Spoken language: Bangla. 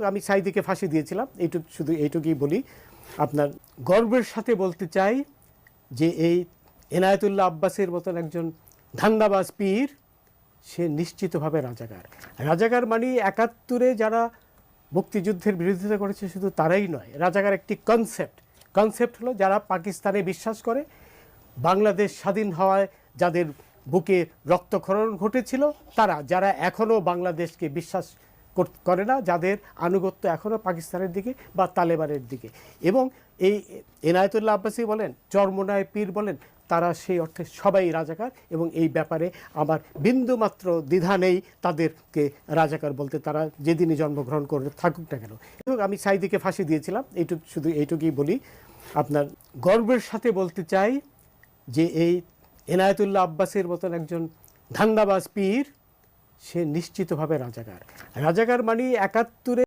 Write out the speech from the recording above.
হোক, আমি সাঈদীকে ফাঁসি দিয়েছিলাম, শুধু এইটুকুই বলি। আপনার গর্বের সাথে বলতে চাই যে এই এনায়েতুল্লাহ আব্বাসের মতন একজন ধান্দাবাজ পীর, সে নিশ্চিতভাবে রাজাকার। রাজাকার মানে ৭১-এ যারা মুক্তিযুদ্ধের বিরোধিতা করেছে শুধু তারাই নয়। রাজাকার একটি কনসেপ্ট হলো যারা পাকিস্তানে বিশ্বাস করে, বাংলাদেশ স্বাধীন হওয়ায় যাদের বুকে রক্তক্ষরণ ঘটেছিল তারা, যারা এখনও বাংলাদেশকে বিশ্বাস করে না, যাদের আনুগত্য এখনও পাকিস্তানের দিকে বা তালেবানের দিকে। এবং এই এনায়েতুল্লাহ আব্বাসী বলেন, চরমোনায় পীর বলেন, তারা সেই অর্থে সবাই রাজাকার। এবং এই ব্যাপারে আমার বিন্দুমাত্র দ্বিধা নেই তাদেরকে রাজাকার বলতে, তারা যেদিনই জন্মগ্রহণ করে থাকুক না কেন। আমি সাঈদীকে ফাঁসি দিয়েছিলাম, শুধু এইটুকুই বলি। আপনার গর্বের সাথে বলতে চাই যে এই এনায়েতুল্লাহ আব্বাসের মতন একজন ধান্দাবাজ পীর, সে নিশ্চিতভাবে রাজাকার। রাজাকার মানে ৭১-এ